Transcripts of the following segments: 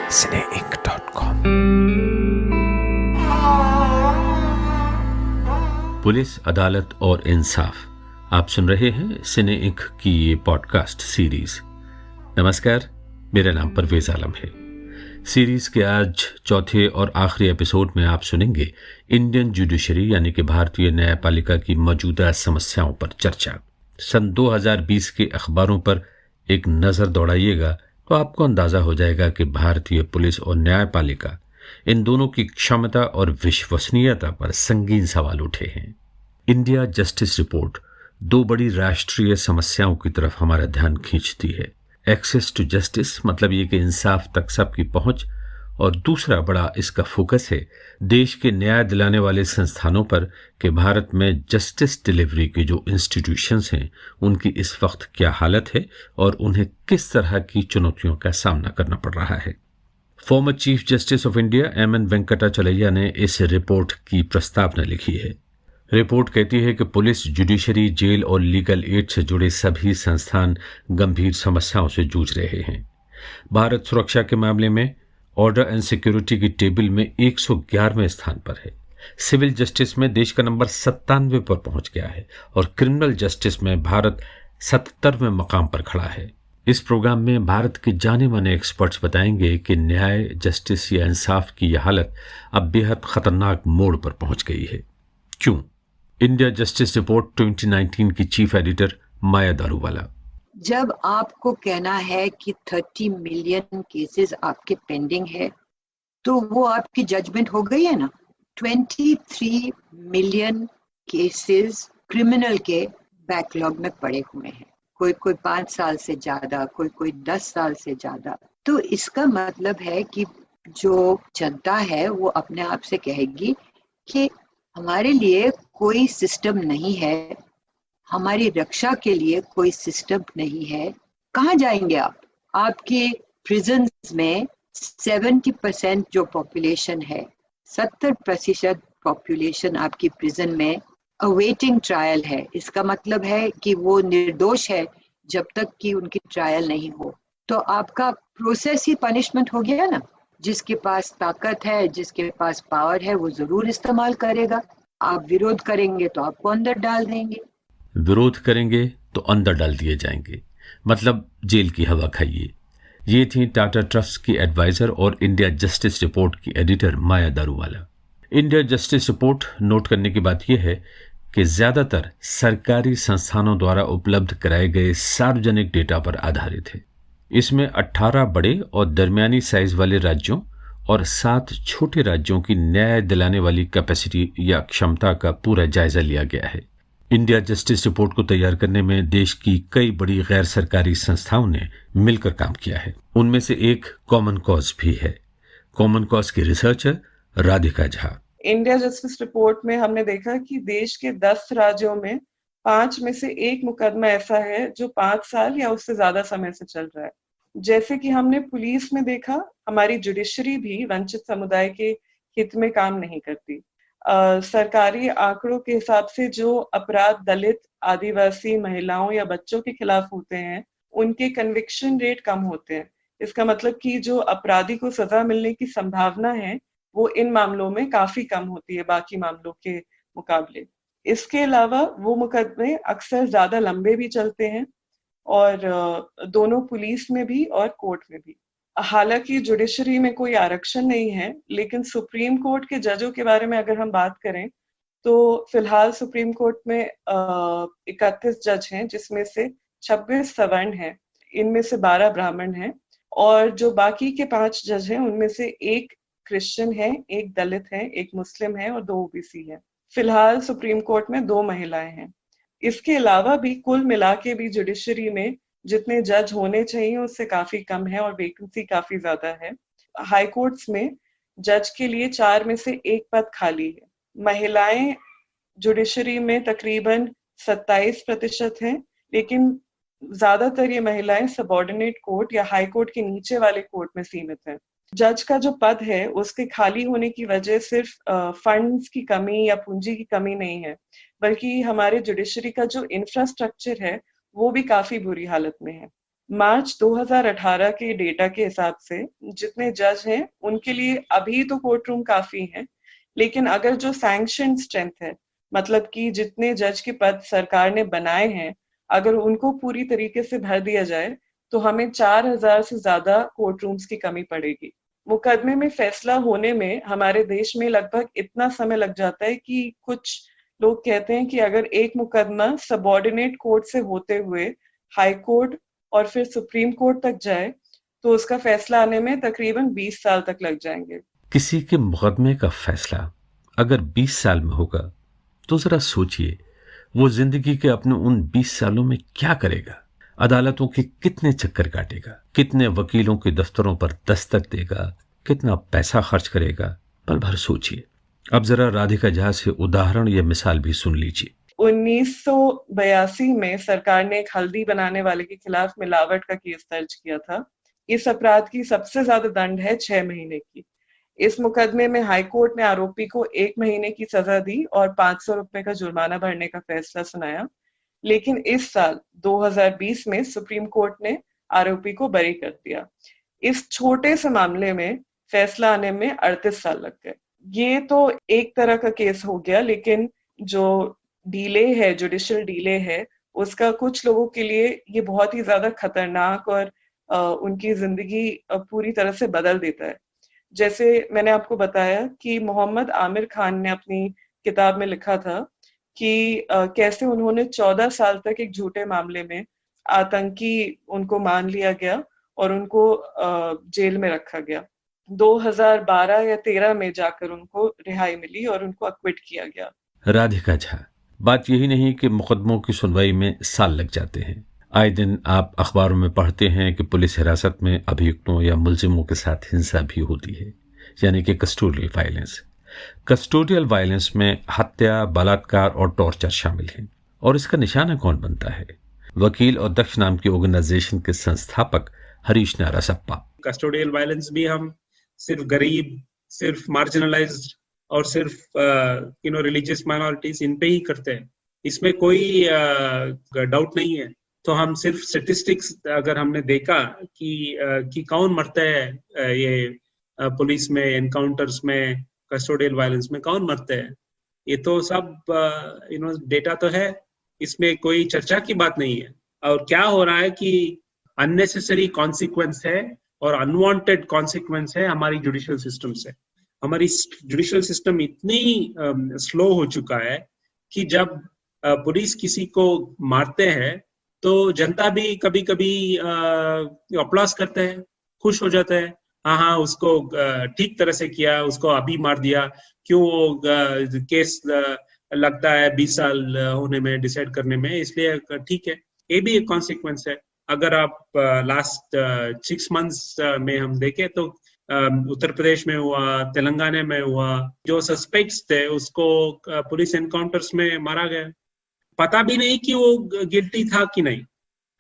cineinc.com। Police, अदालत और इंसाफ, आप सुन रहे हैं सिने इंक की ये पॉडकास्ट सीरीज। नमस्कार, मेरा नाम परवेज आलम है। सीरीज के आज चौथे और आखिरी एपिसोड में आप सुनेंगे इंडियन जुडिशरी यानी कि भारतीय न्यायपालिका की मौजूदा समस्याओं पर चर्चा। सन 2020 के अखबारों पर एक नजर दौड़ाइएगा तो आपको अंदाजा हो जाएगा कि भारतीय पुलिस और न्यायपालिका, इन दोनों की क्षमता और विश्वसनीयता पर संगीन सवाल उठे हैं। इंडिया जस्टिस रिपोर्ट दो बड़ी राष्ट्रीय समस्याओं की तरफ हमारा ध्यान खींचती है। एक्सेस टू जस्टिस, मतलब ये कि इंसाफ तक सबकी पहुंच, और दूसरा बड़ा इसका फोकस है देश के न्याय दिलाने वाले संस्थानों पर कि भारत में जस्टिस डिलीवरी के जो इंस्टीट्यूशंस हैं उनकी इस वक्त क्या हालत है और उन्हें किस तरह की चुनौतियों का सामना करना पड़ रहा है। Former chief justice of India MN. Venkatachaliah ने इस रिपोर्ट की प्रस्तावना लिखी है। रिपोर्ट कहती है कि पुलिस, जुडिशरी, जेल और लीगल एड से जुड़े सभी संस्थान गंभीर समस्याओं से जूझ रहे हैं। भारत सुरक्षा के मामले में ऑर्डर एंड सिक्योरिटी की टेबल में 111वें स्थान पर है। सिविल जस्टिस में देश का नंबर 97 पर पहुंच गया है और क्रिमिनल जस्टिस में भारत 77वें मकाम पर खड़ा है। इस प्रोग्राम में भारत के जाने माने एक्सपर्ट्स बताएंगे कि न्याय, जस्टिस या इंसाफ की यह हालत अब बेहद खतरनाक मोड़ पर पहुंच गई है। क्यों? इंडिया जस्टिस रिपोर्ट 2019 की चीफ एडिटर माया दारूवाला। जब आपको कहना है कि 30 मिलियन केसेस आपके पेंडिंग है, तो वो आपकी जजमेंट हो गई है ना। 23 मिलियन केसेस क्रिमिनल के बैकलॉग में पड़े हुए हैं, कोई 5 साल से ज्यादा, कोई 10 साल से ज्यादा। तो इसका मतलब है कि जो जनता है वो अपने आप से कहेगी कि हमारे लिए कोई सिस्टम नहीं है, हमारी रक्षा के लिए कोई सिस्टम नहीं है। कहाँ जाएंगे आप? आपके प्रिजन्स में 70% जो पॉपुलेशन है, 70% पॉपुलेशन आपकी प्रिजन में अवेटिंग ट्रायल है। इसका मतलब है कि वो निर्दोष है जब तक कि उनकी ट्रायल नहीं हो। तो आपका प्रोसेस ही पनिशमेंट हो गया ना। जिसके पास ताकत है, जिसके पास पावर है, वो जरूर इस्तेमाल करेगा। आप विरोध करेंगे तो आपको अंदर डाल देंगे। विरोध करेंगे तो अंदर डाल दिए जाएंगे, मतलब जेल की हवा खाइए। ये थी टाटा ट्रस्ट की एडवाइजर और इंडिया जस्टिस रिपोर्ट की editor Maya Daruwala. India justice report note करने की बात यह है कि ज्यादातर सरकारी संस्थानों द्वारा उपलब्ध कराए गए सार्वजनिक डेटा पर आधारित है। इसमें 18 बड़े और दरमियानी साइज वाले राज्यों और 7 छोटे राज्यों की न्याय दिलाने वाली कैपेसिटी या क्षमता का पूरा जायजा लिया गया है। इंडिया जस्टिस रिपोर्ट को तैयार करने में देश की कई बड़ी गैर सरकारी संस्थाओं ने मिलकर काम किया है। उनमें से एक कॉमन कॉज भी है। कॉमन कॉज की researcher Radhika Jha. India justice report में हमने देखा कि देश के 10 राज्यों में 5 में से एक मुकदमा ऐसा है जो 5 साल या उससे ज्यादा समय से चल रहा है। जैसे कि हमने पुलिस में देखा, हमारी जुडिशरी भी वंचित समुदाय के हित में काम नहीं करती। सरकारी आंकड़ों के हिसाब से जो अपराध दलित, आदिवासी, महिलाओं या बच्चों के खिलाफ होते हैं, उनके कन्विक्शन रेट कम होते हैं। इसका मतलब कि जो अपराधी को सजा मिलने की संभावना है वो इन मामलों में काफी कम होती है बाकी मामलों के मुकाबले। इसके अलावा वो मुकदमे अक्सर ज्यादा लंबे भी चलते हैं, और दोनों पुलिस में भी और कोर्ट में भी। हालांकि जुडिशरी में कोई आरक्षण नहीं है, लेकिन सुप्रीम कोर्ट के जजों के बारे में अगर हम बात करें तो फिलहाल सुप्रीम कोर्ट में 31 जज हैं, जिसमें से 26 सवर्ण हैं, इनमें से 12 ब्राह्मण हैं, और जो बाकी के 5 जज हैं उनमें से एक क्रिश्चियन है, एक दलित है, एक मुस्लिम है और 2 ओबीसी है। फिलहाल सुप्रीम कोर्ट में 2 महिलाएं हैं। इसके अलावा भी कुल मिला के भी जुडिशरी में जितने जज होने चाहिए उससे काफी कम है और वैकेंसी काफी ज्यादा है। हाई कोर्ट्स में जज के लिए 4 में से 1 पद खाली है। महिलाएं जुडिशरी में तकरीबन 27% हैं, लेकिन ज्यादातर ये महिलाएं सबऑर्डिनेट कोर्ट या हाई कोर्ट के नीचे वाले कोर्ट में सीमित हैं। जज का जो पद है उसके खाली होने की वजह सिर्फ फंड्स की कमी या पूंजी की कमी नहीं है, बल्कि हमारे जुडिशरी का जो इंफ्रास्ट्रक्चर है वो भी काफी बुरी हालत में है। मार्च 2018 के डेटा के हिसाब से जितने जज हैं उनके लिए अभी तो कोर्ट रूम काफी है, लेकिन अगर जो सैंक्शन स्ट्रेंथ है, मतलब कि जितने जज के पद सरकार ने बनाए हैं, अगर उनको पूरी तरीके से भर दिया जाए तो हमें 4000 से ज्यादा कोर्ट रूम्स की कमी पड़ेगी। मुकदमे में फैसला होने में हमारे देश में लगभग इतना समय लग जाता है कि कुछ लोग कहते हैं कि अगर एक मुकदमा सबऑर्डिनेट कोर्ट से होते हुए हाई कोर्ट और फिर सुप्रीम कोर्ट तक जाए तो उसका फैसला आने में तकरीबन 20 साल तक लग जाएंगे। किसी के मुकदमे का फैसला अगर 20 साल में होगा तो जरा सोचिए वो जिंदगी के अपने उन 20 सालों में क्या करेगा। अदालतों के कितने चक्कर काटेगा, कितने वकीलों के दफ्तरों पर दस्तक देगा, कितना पैसा खर्च करेगा, पल भर सोचिए। अब जरा राधिका झा से उदाहरण या मिसाल भी सुन लीजिए। 1982 में सरकार ने एक हल्दी बनाने वाले के खिलाफ मिलावट का केस दर्ज किया था। इस अपराध की सबसे ज्यादा दंड है 6 महीने की। इस मुकदमे में हाई कोर्ट ने आरोपी को 1 महीने की सजा दी और 500 रुपए का जुर्माना भरने का फैसला सुनाया, लेकिन इस साल 2020 में सुप्रीम कोर्ट ने आरोपी को बरी कर दिया। इस छोटे से मामले में फैसला आने में 38 साल लग गए। ये तो एक तरह का केस हो गया, लेकिन जो डिले है, जुडिशियल डिले है, उसका कुछ लोगों के लिए ये बहुत ही ज्यादा खतरनाक और उनकी जिंदगी पूरी तरह से बदल देता है। जैसे मैंने आपको बताया कि मोहम्मद आमिर खान ने अपनी किताब में लिखा था कि कैसे उन्होंने 14 साल तक एक झूठे मामले में आतंकी उनको मान लिया गया और उनको जेल में रखा गया। 2012 या 13 में जाकर उनको रिहाई मिली और उनको अक्विट किया गया। राधिका झा, बात यही नहीं कि मुकदमों की सुनवाई में साल लग जाते हैं। आए दिन आप अखबारों में पढ़ते हैं कि पुलिस हिरासत में अभियुक्तों या मुलजिमों के साथ हिंसा भी होती है, यानी कि कस्टोडियल वायलेंस। कस्टोडियल वायलेंस में हत्या, बलात्कार और टॉर्चर शामिल हैं। और इसका निशाना कौन बनता है? वकील और दक्ष नाम की ऑर्गेनाइजेशन के संस्थापक हरीश नारासप्पा। कस्टोडियल वायलेंस भी हम सिर्फ गरीब, सिर्फ मार्जिनलाइज्ड और सिर्फ रिलीजियस माइनॉरिटीज इन पे ही करते हैं, इसमें कोई डाउट नहीं है। तो हम सिर्फ स्टेटिस्टिक्स अगर हमने देखा कि कौन मरता है ये पुलिस में, एनकाउंटर्स में, कस्टोडियल वायलेंस में कौन मरते हैं, ये तो सब डेटा तो है, इसमें कोई चर्चा की बात नहीं है। और क्या हो रहा है कि अननेसेसरी कॉन्सिक्वेंस है और अनवांटेड कॉन्सिक्वेंस है हमारी जुडिशियल सिस्टम से। हमारी जुडिशियल सिस्टम इतनी स्लो हो चुका है कि जब पुलिस किसी को मारते हैं तो जनता भी कभी कभी अप्लॉज करते हैं, खुश हो जाते हैं, हाँ उसको ठीक तरह से किया, उसको अभी मार दिया, क्यों केस लगता है 20 साल होने में, डिसाइड करने में, इसलिए ठीक है। ये भी एक कॉन्सिक्वेंस है। अगर आप लास्ट 6 मंथ्स में हम देखें तो उत्तर प्रदेश में हुआ, तेलंगाना में हुआ, जो सस्पेक्ट्स थे उसको पुलिस एनकाउंटर्स में मारा गया, पता भी नहीं कि वो गिल्टी था कि नहीं,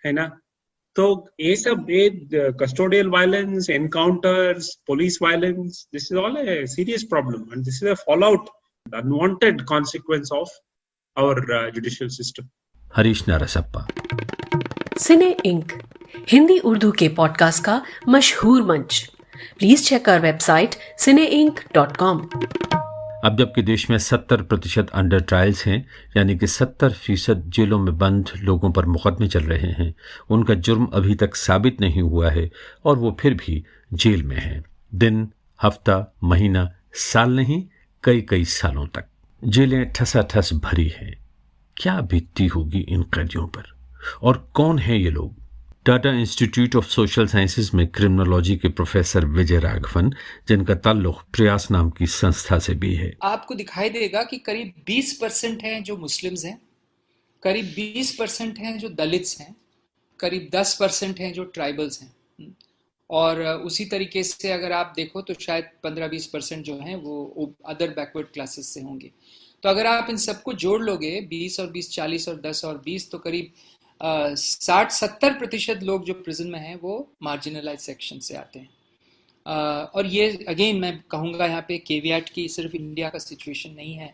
है ना। तो ये सब custodial violence, encounters, police violence, this is all a serious problem and this is a fallout, unwanted consequence of our judicial system. Harish Narasappa. Cine Inc Hindi Urdu के पॉडकास्ट का मशहूर मंच। Please check our website cineinc.com। अब जबकि देश में 70% अंडर ट्रायल्स हैं, यानी कि 70% जेलों में बंद लोगों पर मुकदमे चल रहे हैं, उनका जुर्म अभी तक साबित नहीं हुआ है और वो फिर भी जेल में हैं। दिन, हफ्ता, महीना, साल नहीं, कई सालों तक जेलें ठसाठस भरी हैं। क्या बीतती होगी इन कैदियों पर? और कौन है ये लोग? Tata institute of social sciences में क्रिमिनोलॉजी के प्रोफेसर विजय राघवन, जिनका ताल्लुक प्रयास नाम की संस्था से भी है। आपको दिखाई देगा कि करीब 20% हैं जो मुस्लिम्स हैं, करीब 20% हैं जो दलित्स हैं, करीब 10% हैं जो ट्राइबल्स हैं, और उसी तरीके से अगर आप देखो तो शायद 15-20% जो हैं वो अदर बैकवर्ड क्लासेस से होंगे। तो अगर आप इन सबको जोड़ लोगे, 20 और 20, 40 और 10 और 20, तो करीब 60-70% लोग जो प्रिजन में हैं वो मार्जिनलाइज सेक्शन से आते हैं। और ये अगेन मैं कहूँगा यहाँ पे केवियट की सिर्फ इंडिया का सिचुएशन नहीं है,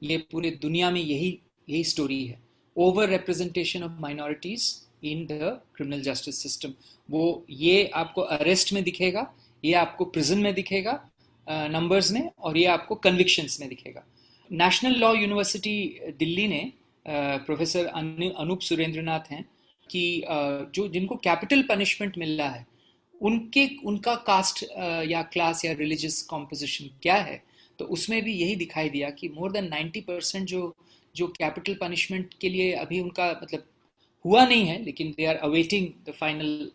ये पूरे दुनिया में यही स्टोरी है। Over representation of minorities in the criminal justice system. वो ये आपको अरेस्ट में दिखेगा, ये आपको प्रिजन में दिखेगा नंबर्स में, और ये आपको कन्विक्शंस में दिखेगा। नेशनल लॉ यूनिवर्सिटी दिल्ली ने प्रोफेसर अनूप सुरेंद्रनाथ हैं कि जो जिनको कैपिटल पनिशमेंट मिल रहा है उनका कास्ट या क्लास या रिलीजियस कॉम्पोजिशन क्या है, तो उसमें भी यही दिखाई दिया कि मोर देन 90% जो कैपिटल पनिशमेंट के लिए अभी उनका मतलब हुआ नहीं है, लेकिन they are awaiting the final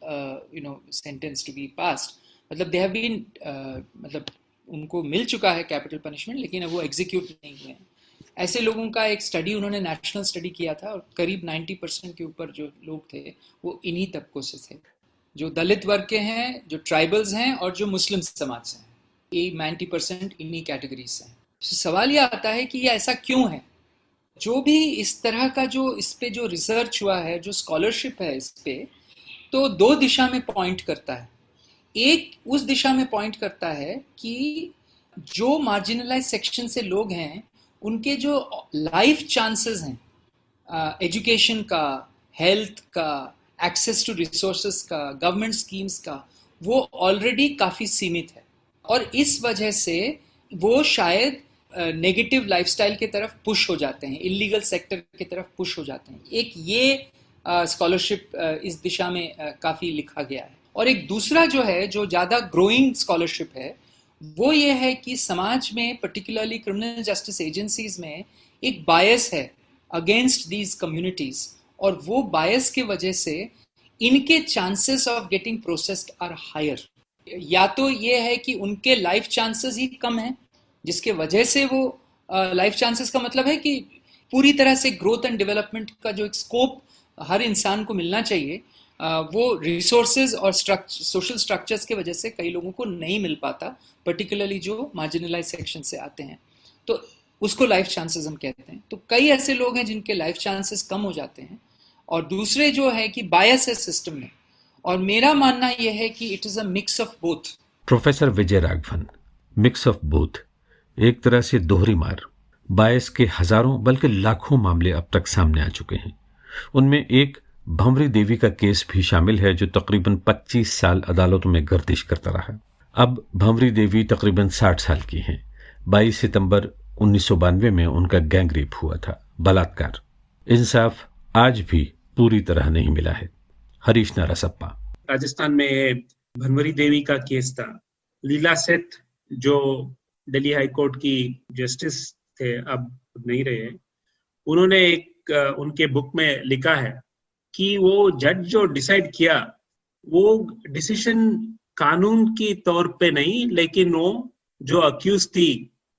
sentence to be passed, मतलब दे हैव बीन मतलब उनको मिल चुका है कैपिटल पनिशमेंट, लेकिन अब वो एग्जीक्यूट नहीं हुए हैं। ऐसे लोगों का एक स्टडी उन्होंने नेशनल स्टडी किया था, और करीब 90% के ऊपर जो लोग थे वो इन्हीं तबकों से थे, जो दलित वर्ग के हैं, जो ट्राइबल्स हैं, और जो मुस्लिम समाज से हैं। ये 90% इन्हीं कैटेगरी से हैं। सवाल यह आता है कि ये ऐसा क्यों है? जो भी इस तरह का जो इस पे जो रिसर्च हुआ है, जो स्कॉलरशिप है इस पे, तो दो दिशा में पॉइंट करता है। एक उस दिशा में पॉइंट करता है कि जो मार्जिनलाइज सेक्शन से लोग हैं उनके जो लाइफ चांसेस हैं एजुकेशन का, हेल्थ का, एक्सेस टू रिसोर्सेस का, गवर्नमेंट स्कीम्स का, वो ऑलरेडी काफ़ी सीमित है, और इस वजह से वो शायद नेगेटिव लाइफस्टाइल के तरफ पुश हो जाते हैं, इलीगल सेक्टर की तरफ पुश हो जाते हैं। एक ये स्कॉलरशिप इस दिशा में काफ़ी लिखा गया है। और एक दूसरा जो है, जो ज़्यादा ग्रोइंग स्कॉलरशिप है, वो ये है कि समाज में पर्टिकुलरली क्रिमिनल जस्टिस एजेंसीज में एक बायस है अगेंस्ट दीज कम्युनिटीज, और वो बायस की वजह से इनके chances of getting processed are higher. या तो ये है कि उनके लाइफ चांसेस ही कम हैं, जिसके वजह से वो लाइफ चांसेस का मतलब है कि पूरी तरह से ग्रोथ एंड डेवलपमेंट का जो एक स्कोप हर इंसान को मिलना चाहिए, वो रिसोर्सेज और सोशल स्ट्रक्चर्स के वजह से कई लोगों को नहीं मिल पाता, पर्टिकुलरली जो मार्जिनलाइज सेक्शन से आते हैं, तो उसको लाइफ चांसेस हम कहते हैं। तो कई ऐसे लोग हैं जिनके लाइफ चांसेस कम हो जाते हैं, और दूसरे जो है कि बायस है सिस्टम में, और मेरा मानना यह है कि it is a mix of both. Professor Vijay Raghavan, mix of both, एक तरह से दोहरी मार। बायस के हजारों बल्कि लाखों मामले अब तक सामने आ चुके हैं। उनमें एक भंवरी देवी का केस भी शामिल है, जो तकरीबन 25 साल अदालतों में गर्दिश करता रहा। अब भंवरी देवी तकरीबन 60 साल की हैं। 22 सितंबर 1992 में उनका गैंग रेप हुआ था, बलात्कार। इंसाफ आज भी पूरी तरह नहीं मिला है। हरीश नारासप्पा। राजस्थान में भंवरी देवी का केस था। लीला सेठ जो दिल्ली हाई कोर्ट की जस्टिस थे, अब नहीं रहे, उन्होंने एक उनके बुक में लिखा है कि वो जज जो डिसाइड किया, वो डिसीजन कानून की तौर पे नहीं, लेकिन वो जो अक्यूज थी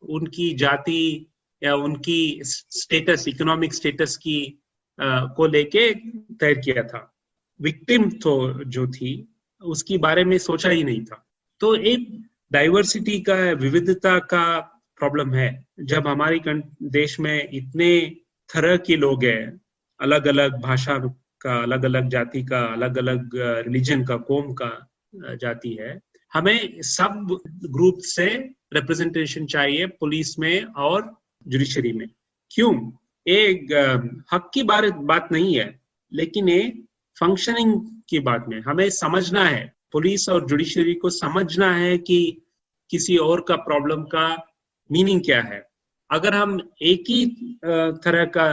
उनकी जाति या उनकी स्टेटस, इकोनॉमिक स्टेटस की को लेके तय किया था। विक्टिम तो जो थी उसकी बारे में सोचा ही नहीं था। तो एक डाइवर्सिटी का, विविधता का प्रॉब्लम है। जब हमारी देश में इतने तरह के लोग हैं, अलग अलग भाषा का, अलग अलग जाति का, अलग अलग रिलीजन का, कौम का जाति है, हमें सब ग्रुप से रिप्रेजेंटेशन चाहिए पुलिस में और जुडिशरी में। क्यों? एक हक की बात नहीं है, लेकिन ये फंक्शनिंग की बात में हमें समझना है, पुलिस और जुडिशरी को समझना है कि किसी और का प्रॉब्लम का मीनिंग क्या है। अगर हम एक ही तरह का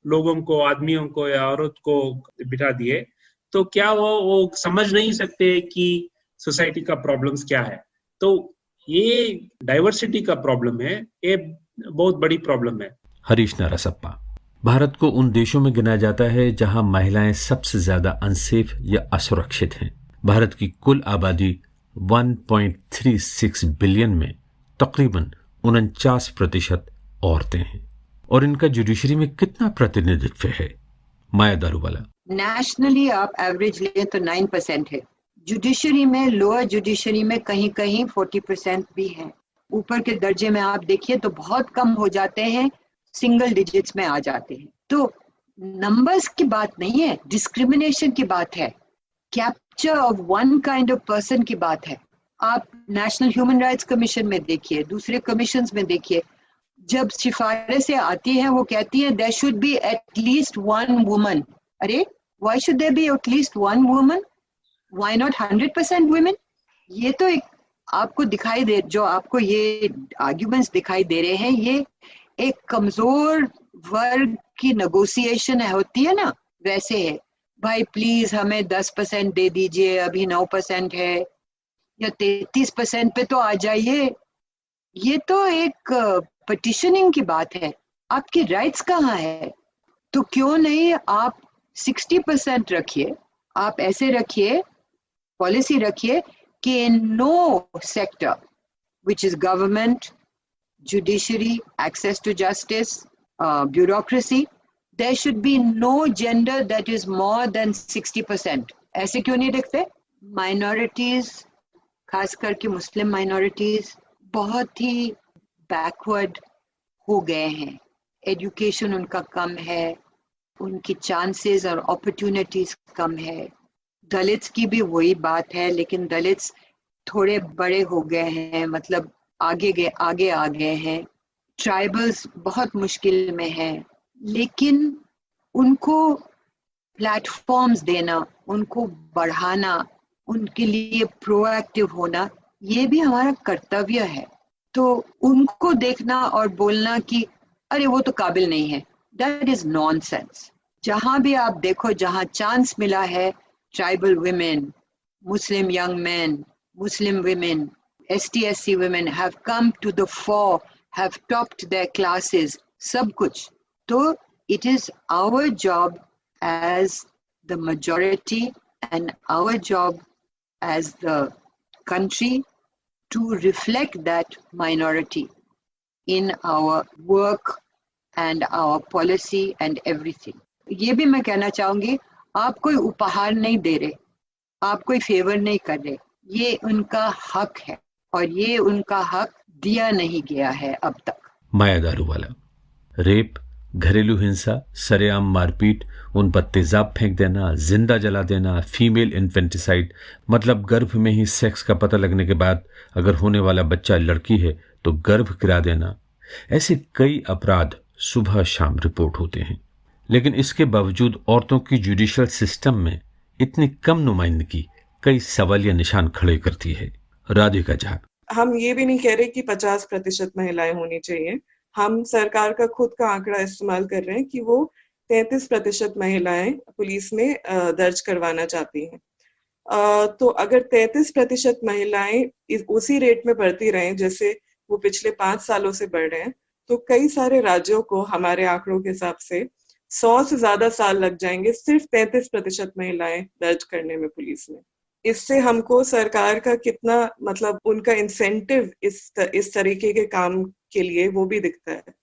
लोगों को, आदमियों को या औरत को बिठा दिए, तो क्या वो समझ नहीं सकते कि सोसाइटी का प्रॉब्लम्स क्या है। तो ये डाइवर्सिटी का प्रॉब्लम है, ये बहुत बड़ी प्रॉब्लम है। हरीश नारासप्पा। भारत को उन देशों में गिना जाता है जहां महिलाएं सबसे ज्यादा अनसेफ या असुरक्षित हैं। भारत की कुल आबादी 1.36 बिलियन में तकरीबन 49% औरतें हैं, और इनका जुडिशरी में कितना प्रतिनिधित्व है? माया दारूवाला। नेशनली आप एवरेज लें तो 9% है। जुडिशरी में, लोअर जुडिशरी में कहीं कहीं 40% भी है। ऊपर के दर्जे में आप देखिए तो बहुत कम हो जाते हैं, सिंगल डिजिट्स में आ जाते हैं। तो नंबर्स की बात नहीं है, डिस्क्रिमिनेशन की बात है, capture of one kind of person की बात है। आप नेशनल ह्यूमन राइट्स कमीशन में देखिए, दूसरे कमीशंस में देखिए, जब सिफारिशें आती हैं वो कहती है there should be at least one woman. अरे Why should there be at least one woman? Why not 100% women? ये तो एक आपको दिखाई दे, जो आपको ये आर्ग्यूमेंट्स दिखाई दे रहे हैं, ये एक कमजोर वर्ग की नेगोशिएशन होती है ना, वैसे है। भाई प्लीज हमें 10% दे दीजिए, अभी 9% है, या 33% पे तो आ जाइए। ये तो एक पिटिशनिंग की बात है, आपकी राइट्स कहाँ है? तो क्यों नहीं आप 60% रखिए, आप ऐसे रखिए, पॉलिसी रखिए कि in no sector which is government, judiciary, access to justice, bureaucracy, there should be no gender that is more than 60%. ऐसे क्यों नहीं रखते? Minorities, खास करके मुस्लिम minorities बहुत ही बैकवर्ड हो गए हैं, एजुकेशन उनका कम है, उनकी चांसेस और अपॉर्चुनिटीज कम है। दलित्स की भी वही बात है, लेकिन दलित्स थोड़े बड़े हो गए हैं, मतलब आगे आ गए हैं। ट्राइबल्स बहुत मुश्किल में हैं, लेकिन उनको प्लेटफॉर्म्स देना, उनको बढ़ाना, उनके लिए प्रोएक्टिव होना, ये भी हमारा कर्तव्य है। तो उनको देखना और बोलना कि अरे वो तो काबिल नहीं है, दैट इज नॉनसेंस। जहां भी आप देखो, जहां चांस मिला है, tribal women, Muslim young man, Muslim women, ST/SC women have come to the fore, have topped their classes, सब कुछ। तो it is our job as the majority and our job as the country to reflect that minority in our work and our policy and everything. ये भी मैं कहना चाहूंगी, आप कोई उपहार नहीं दे रहे, आप कोई फेवर नहीं कर रहे, ये उनका हक है और ये उनका हक दिया नहीं गया है अब तक। माया दारूवाला, रेप, घरेलू हिंसा, सरेआम मारपीट, उन पर तेजाब फेंक देना, जिंदा जला देना, फीमेल इन्फेंटिसाइड, मतलब गर्भ में ही सेक्स का पता लगने के बाद अगर होने वाला बच्चा लड़की है तो गर्भ गिरा देना, ऐसे कई अपराध सुबह शाम रिपोर्ट होते हैं। लेकिन इसके बावजूद औरतों की जुडिशियल सिस्टम में इतनी कम नुमाइंदगी कई सवालिया निशान खड़े करती है। राधिका झा, हम ये भी नहीं कह रहे कि 50% महिलाएं होनी चाहिए। हम सरकार का खुद का आंकड़ा इस्तेमाल कर रहे हैं कि वो 33% महिलाएं पुलिस में दर्ज करवाना चाहती हैं। तो अगर 33% महिलाएं उसी रेट में बढ़ती रहें जैसे वो पिछले 5 सालों से बढ़ रहे हैं, तो कई सारे राज्यों को हमारे आंकड़ों के हिसाब से 100 से ज्यादा साल लग जाएंगे सिर्फ 33% महिलाएं दर्ज करने में पुलिस में। इससे हमको सरकार का कितना, मतलब उनका इंसेंटिव इस तरीके के काम के लिए वो भी दिखता है।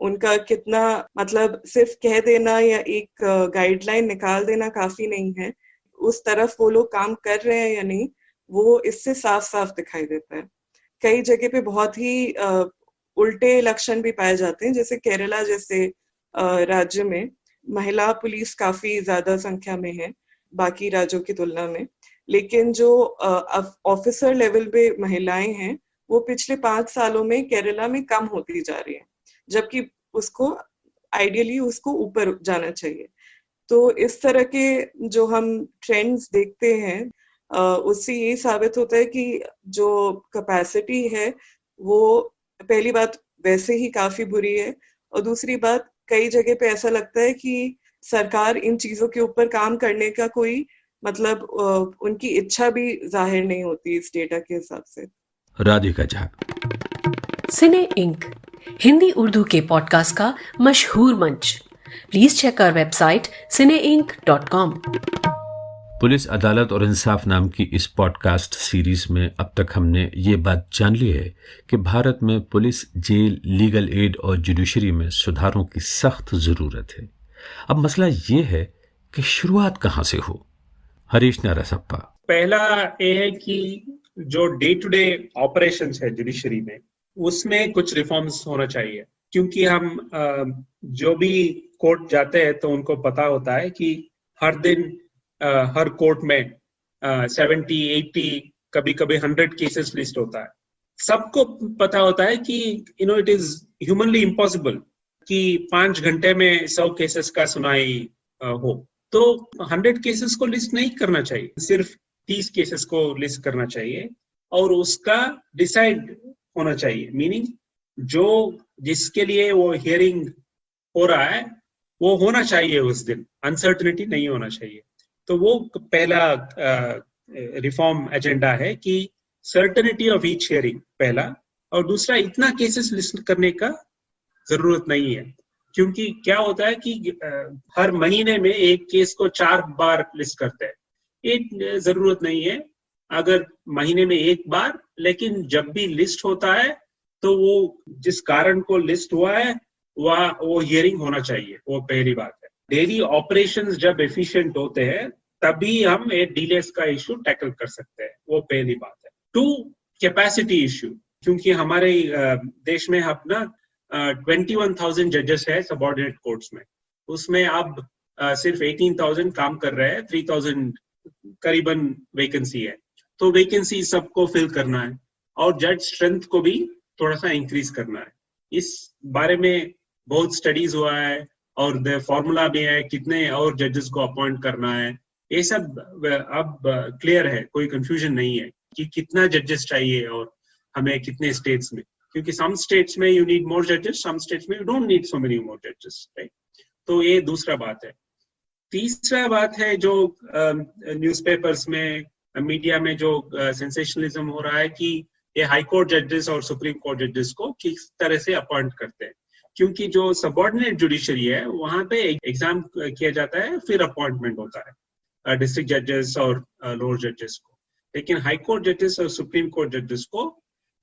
उनका कितना, मतलब सिर्फ कह देना या एक गाइडलाइन निकाल देना काफी नहीं है, उस तरफ वो लोग काम कर रहे हैं या नहीं, वो इससे साफ साफ दिखाई देता है। कई जगह पे बहुत ही उल्टे लक्षण भी पाए जाते हैं, जैसे केरला जैसे राज्य में महिला पुलिस काफी ज्यादा संख्या में है बाकी राज्यों की तुलना में, लेकिन जो ऑफिसर लेवल पे महिलाएं हैं वो पिछले 5 सालों में केरला में कम होती जा रही है, जबकि उसको आइडियली उसको ऊपर जाना चाहिए। तो इस तरह के जो हम ट्रेंड्स देखते हैं उससे यही साबित होता है कि जो कैपेसिटी है वो पहली बात वैसे ही काफी बुरी है, और दूसरी बात कई जगह पे ऐसा लगता है कि सरकार इन चीजों के ऊपर काम करने का कोई मतलब उनकी इच्छा भी जाहिर नहीं होती इस डेटा के हिसाब से। राधिका झा, सिने इंक हिंदी उर्दू के पॉडकास्ट का मशहूर मंच। Please check our website cineinc.com। Police अदालत और इंसाफ नाम की इस पॉडकास्ट सीरीज में अब तक हमने ये बात जान ली है कि भारत में पुलिस, जेल, लीगल एड और जुडिशरी में सुधारों की सख्त जरूरत है। अब मसला ये है कि शुरुआत कहां से हो। हरीश नारासप्पा, पहला ये है कि जो डे टू डे ऑपरेशंस है जुडिशरी में, उसमें कुछ रिफॉर्म्स होना चाहिए, क्योंकि हम जो भी कोर्ट जाते हैं तो उनको पता होता है कि हर दिन हर कोर्ट में 70, 80, कभी कभी 100 केसेस लिस्ट होता है। सबको पता होता है कि इट इज ह्यूमनली इम्पॉसिबल कि 5 घंटे में 100 केसेस का सुनाई हो। तो 100 केसेस को लिस्ट नहीं करना चाहिए, सिर्फ 30 केसेस को लिस्ट करना चाहिए और उसका डिसाइड होना चाहिए, मीनिंग जो जिसके लिए वो हियरिंग हो रहा है वो होना चाहिए उस दिन, अनसर्टेनिटी नहीं होना चाहिए। तो वो पहला रिफॉर्म एजेंडा है कि सर्टेनिटी ऑफ ईच हियरिंग पहला, और दूसरा इतना केसेस लिस्ट करने का जरूरत नहीं है, क्योंकि क्या होता है कि हर महीने में एक केस को 4 बार लिस्ट करते हैं, ये जरूरत नहीं है। अगर महीने में एक बार, लेकिन जब भी लिस्ट होता है तो वो जिस कारण को लिस्ट हुआ है वो हियरिंग होना चाहिए, वो पहली बात है। डेली ऑपरेशंस जब एफिशिएंट होते हैं तभी हम एक डिलेस का इशू टैकल कर सकते हैं, वो पहली बात है। 2, कैपेसिटी इशू, क्योंकि हमारे देश में अब ना 21,000 जजेस है सबऑर्डिनेट कोर्ट्स में, उसमें अब सिर्फ 18,000 काम कर रहे हैं, 3,000 करीबन वैकेंसी है। तो वैकेंसी सबको फिल करना है और जज स्ट्रेंथ को भी थोड़ा सा इंक्रीज करना है। इस बारे में बहुत स्टडीज हुआ है और फॉर्मूला भी है कितने और जजेस को अपॉइंट करना है, ये सब अब क्लियर है, कोई कंफ्यूजन नहीं है कि कितना जजेस चाहिए और हमें कितने स्टेट्स में, क्योंकि सम स्टेट्स में यू नीड मोर जजेस, सम स्टेट्स में you don't need so many more जजेस, राइट। तो ये दूसरा बात है। तीसरा बात है जो न्यूज़पेपर्स में, मीडिया में जो सेंसेशनलिज्म हो रहा है कि ये हाई कोर्ट जजेस और सुप्रीम कोर्ट जजेस को किस तरह से अपॉइंट करते हैं, क्योंकि जो सबऑर्डिनेट जुडिशरी है वहां पे एग्जाम किया जाता है, फिर अपॉइंटमेंट होता है डिस्ट्रिक्ट जजेस और लोअर जजेस को, लेकिन हाई कोर्ट जजेस और सुप्रीम कोर्ट जजेस को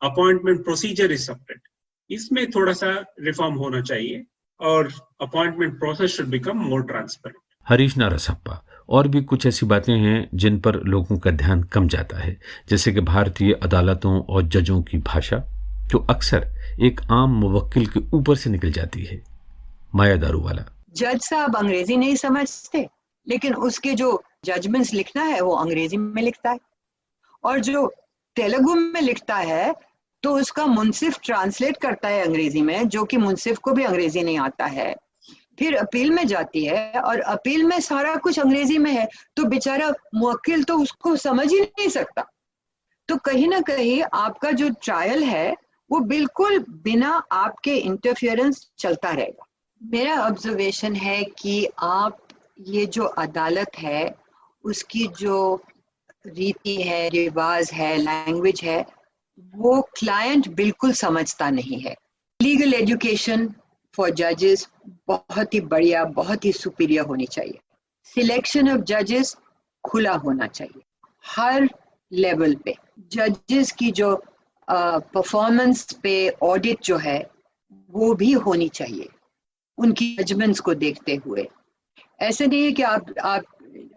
अपॉइंटमेंट प्रोसीजर इज सेपरेट। इसमें थोड़ा सा रिफॉर्म होना चाहिए और appointment process should become more transparent. Harish Narasappa, और भी कुछ ऐसी बातें हैं जिन पर लोगों का ध्यान कम जाता है, जैसे कि भारतीय अदालतों और जजों की भाषा, जो अक्सर एक आम मुवक्किल के ऊपर से निकल जाती है। माया दारूवाला, जज साहब अंग्रेजी नहीं समझते, लेकिन उसके जो जजमेंट्स लिखना है वो अंग्रेजी में लिखता है, और जो तेलुगु में लिखता है तो उसका मुंसिफ ट्रांसलेट करता है अंग्रेजी में, जो कि मुंसिफ को भी अंग्रेजी नहीं आता है। फिर अपील में जाती है और अपील में सारा कुछ अंग्रेजी में है, तो बेचारा मुवक्किल तो उसको समझ ही नहीं सकता। तो कहीं ना कहीं आपका जो ट्रायल है वो बिल्कुल बिना आपके इंटरफियरेंस चलता रहेगा। मेरा ऑब्जर्वेशन है कि आप ये जो अदालत है उसकी जो रीति है, रिवाज है, लैंग्वेज है, वो क्लाइंट बिल्कुल समझता नहीं है। लीगल एजुकेशन फॉर जजेस बहुत ही बढ़िया, बहुत ही सुपीरियर होनी चाहिए। सिलेक्शन ऑफ जजेस खुला होना चाहिए हर लेवल पे। जजेस की जो परफॉर्मेंस पे ऑडिट जो है वो भी होनी चाहिए उनकी जजमेंट्स को देखते हुए। ऐसे नहीं है कि आप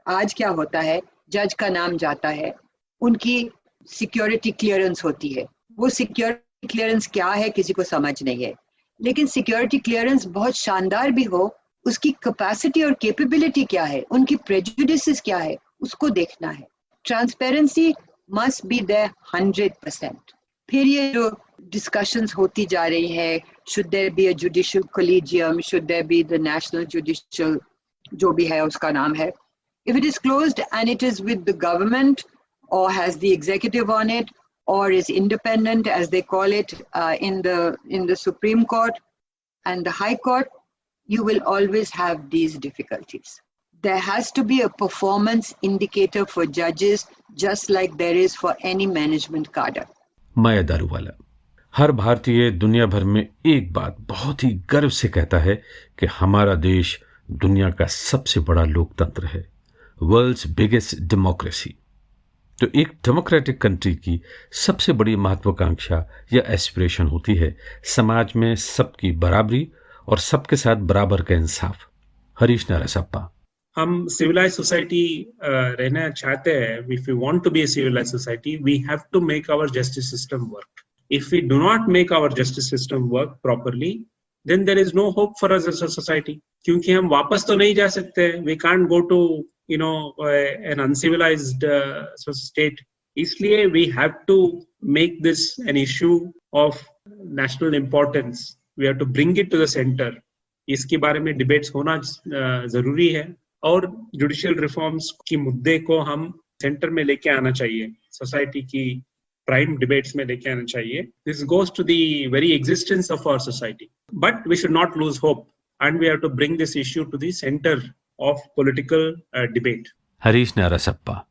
आज क्या होता है, जज का नाम जाता है, उनकी सिक्योरिटी क्लियरेंस होती है, वो सिक्योरिटी क्लियरेंस क्या है किसी को समझ नहीं है, लेकिन सिक्योरिटी क्लियरेंस बहुत शानदार भी हो, उसकी कैपेसिटी और कैपेबिलिटी क्या है, उनकी प्रेजुडिसेस क्या है, उसको देखना है। Transparency must be there 100%। फिर ये जो डिस्कशंस होती जा रही है, should there be a judicial collegium, should there be the national judicial, जो भी है उसका नाम है, if it is closed and it is with the government or has the executive on it or is independent as they call it in the Supreme Court and the High Court, you will always have these difficulties. There has to be a performance indicator for judges just like there is for any management cadre. माया दारूवाला, हर भारतीय दुनिया भर में एक बात बहुत ही गर्व से कहता है कि हमारा देश दुनिया का सबसे बड़ा लोकतंत्र है, वर्ल्ड्स बिगेस्ट डेमोक्रेसी। तो एक डेमोक्रेटिक कंट्री की सबसे बड़ी महत्वाकांक्षा या एस्पिरेशन होती है समाज में सबकी बराबरी और सबके साथ बराबर का इंसाफ। हरीश नारासप्पा, हम सिविलाइज सोसाइटी रहना चाहते हैं। If we want to be a civilise society, we have to make our justice system work. If we do not make our justice system work properly, then there is no hope for us as a society, क्योंकि हम वापस तो नहीं जा सकते। we can't go to an uncivilized state. इसलिए we have to make this an issue of national importance. We have to bring it to the center. इसके बारे में डिबेट्स होना जरूरी है और जुडिशियल रिफॉर्म्स की मुद्दे को हम सेंटर में लेके आना चाहिए, सोसाइटी की प्राइम डिबेट्स में लेके आना चाहिए. This goes to the very existence of our society, but we should not lose hope and we have to bring this issue to the centre of political debate. Harish Narasappa,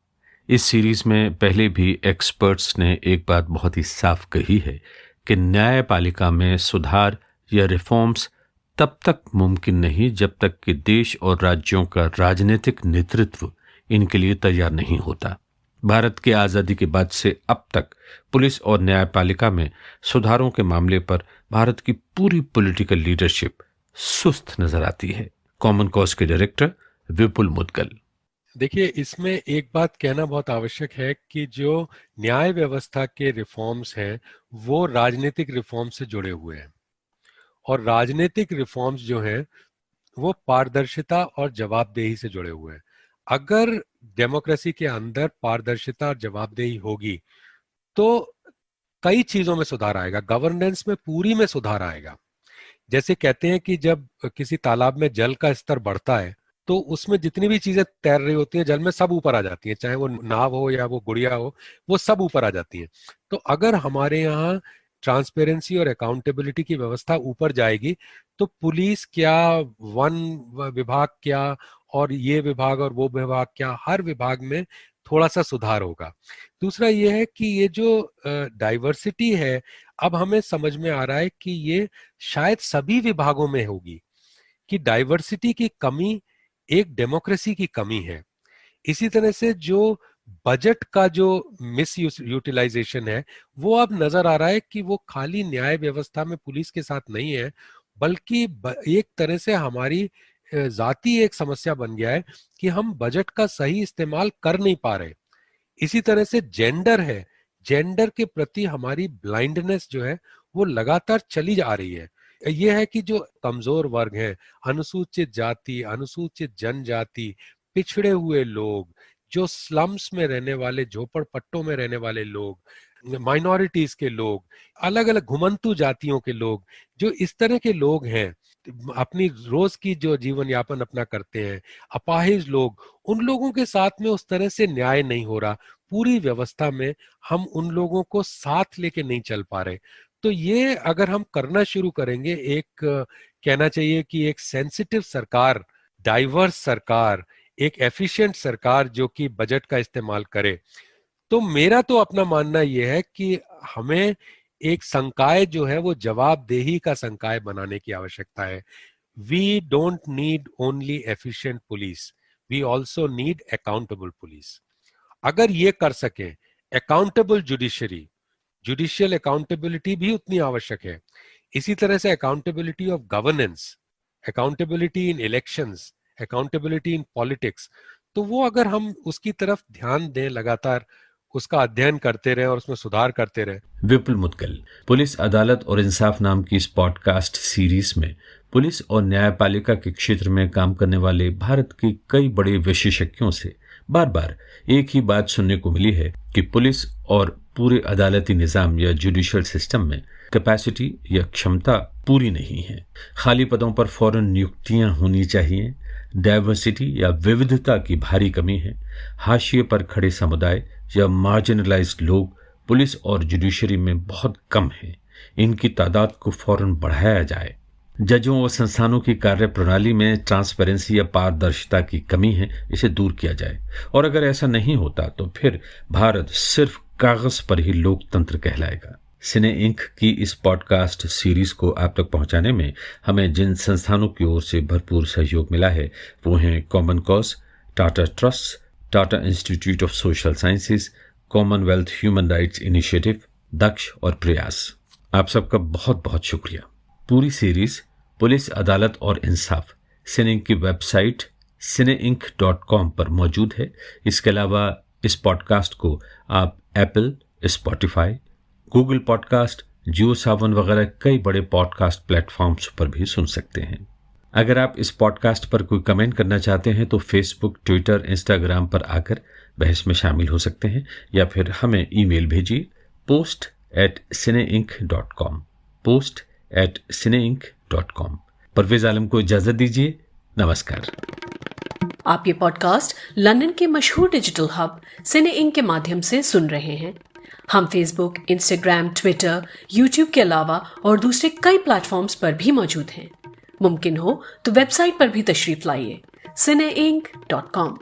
इस series में पहले भी experts ने एक बात बहुत ही साफ कही है कि न्यायपालिका में सुधार या रिफॉर्म्स तब तक मुमकिन नहीं जब तक कि देश और राज्यों का राजनीतिक नेतृत्व इनके लिए तैयार नहीं होता. भारत की आज़ादी के बाद से अब तक पुलिस और न्यायपालिका में सुधारों के मामले पर भारत की पूरी पॉलिटिकल लीडरशिप सुस्त नजर आती है. कॉमन कॉज के डायरेक्टर विपुल मुदगल. देखिए, इसमें एक बात कहना बहुत आवश्यक है कि जो न्याय व्यवस्था के रिफॉर्म्स हैं वो राजनीतिक रिफॉर्म से जुड़े हुए हैं, और राजनीतिक रिफॉर्म्स जो हैं वो पारदर्शिता और जवाबदेही से जुड़े हुए हैं. अगर डेमोक्रेसी के अंदर पारदर्शिता और जवाबदेही होगी तो कई चीजों में सुधार आएगा. गवर्नेंस में पूरी में सुधार आएगा. जैसे कहते हैं कि जब किसी तालाब में जल का स्तर बढ़ता है तो उसमें जितनी भी चीजें तैर रही होती हैं जल में सब ऊपर आ जाती हैं, चाहे वो नाव हो या वो गुड़िया हो, वो सब ऊपर आ जाती हैं. तो अगर हमारे यहाँ ट्रांसपेरेंसी और अकाउंटेबिलिटी की व्यवस्था ऊपर जाएगी तो पुलिस क्या, वन विभाग क्या, और ये विभाग और वो विभाग क्या, हर विभाग में थोड़ा सा सुधार होगा. दूसरा ये है कि ये जो डाइवर्सिटी है, अब हमें समझ में आ रहा है कि ये शायद सभी विभागों में होगी, कि डाइवर्सिटी की कमी एक डेमोक्रेसी की कमी है. इसी तरह से जो बजट का जो मिस यूटिलाइजेशन है वो अब नजर आ रहा है कि वो खाली न्याय व्यवस्था में पुलिस के साथ नहीं है, बल्कि एक तरह से हमारी जाती एक समस्या बन गया है कि हम बजट का सही इस्तेमाल कर नहीं पा रहे. इसी तरह से जेंडर है, जेंडर के प्रति हमारी ब्लाइंडनेस जो है वो लगातार चली आ रही है. यह है कि जो कमजोर वर्ग हैं, अनुसूचित जाति, अनुसूचित जनजाति, पिछड़े हुए लोग, जो स्लम्स में रहने वाले, झोपड़पट्टों में रहने वाले लोग, माइनॉरिटीज के लोग, अलग अलग घुमंतु जातियों के लोग, जो इस तरह के लोग हैं, अपनी रोज की जो जीवन यापन अपना करते हैं, अपाहिज लोग, उन लोगों के साथ में उस तरह से न्याय नहीं हो रहा. पूरी व्यवस्था में हम उन लोगों को साथ लेके नहीं चल पा रहे. तो ये अगर हम करना शुरू करेंगे, एक कहना चाहिए कि एक सेंसिटिव सरकार, डाइवर्स सरकार, एक एफिशिएंट सरकार जो कि बजट का इस्तेमाल करे, तो मेरा तो अपना मानना यह है कि हमें एक संकाय जो है वो जवाबदेही का संकाय बनाने की आवश्यकता है. We don't need only efficient police, we also need accountable police. अगर ये कर सके, अकाउंटेबल जुडिशरी, जुडिशियल अकाउंटेबिलिटी भी उतनी आवश्यक है. इसी तरह से accountability of governance, accountability in elections, accountability in politics, तो वो अगर हम उसकी तरफ ध्यान दें, लगातार उसका अध्ययन करते रहे और उसमें सुधार करते रहे. विपुल मुदगल. पुलिस अदालत और इंसाफ नाम की इस पॉडकास्ट सीरीज में पुलिस और न्यायपालिका के क्षेत्र में काम करने वाले भारत के कई बड़े विशेषज्ञों से बार बार एक ही बात सुनने को मिली है कि पुलिस और पूरे अदालती निजाम या जुडिशियल सिस्टम में कैपेसिटी या क्षमता पूरी नहीं है. खाली पदों पर फौरन नियुक्तियां होनी चाहिए. डाइवर्सिटी या विविधता की भारी कमी है. हाशिए पर खड़े समुदाय या मार्जिनलाइज्ड लोग पुलिस और जुडिशरी में बहुत कम हैं. इनकी तादाद को फौरन बढ़ाया जाए. जजों और संस्थानों की कार्य प्रणाली में ट्रांसपेरेंसी या पारदर्शिता की कमी है, इसे दूर किया जाए. और अगर ऐसा नहीं होता तो फिर भारत सिर्फ कागज पर ही लोकतंत्र कहलाएगा. सिने इंक की इस पॉडकास्ट सीरीज को आप तक पहुंचाने में हमें जिन संस्थानों की ओर से भरपूर सहयोग मिला है वो हैं common cause, Tata trust, Tata institute of social sciences, commonwealth human rights initiative, Daksh और प्रयास. आप सबका बहुत बहुत शुक्रिया. पूरी सीरीज पुलिस, अदालत और इंसाफ सिने इंक की वेबसाइट cineinc.com पर मौजूद है. इसके अलावा इस पॉडकास्ट को आप एप्पल, स्पॉटिफाई, गूगल पॉडकास्ट, जियो सावन वगैरह कई बड़े पॉडकास्ट प्लेटफॉर्म्स पर भी सुन सकते हैं. अगर आप इस पॉडकास्ट पर कोई कमेंट करना चाहते हैं तो फेसबुक, ट्विटर, इंस्टाग्राम पर आकर बहस में शामिल हो सकते हैं या फिर हमें ईमेल भेजिए post@cineinc.com, post@cineinc.com. परवेज आलम को इजाजत दीजिए. नमस्कार. आप ये पॉडकास्ट लंदन के मशहूर डिजिटल हब सिने इंक के माध्यम से सुन रहे हैं। हम फेसबुक, इंस्टाग्राम, ट्विटर, यूट्यूब के अलावा और दूसरे कई प्लेटफॉर्म्स पर भी मौजूद हैं। मुमकिन हो तो वेबसाइट पर भी तशरीफ लाइए cineinc.com।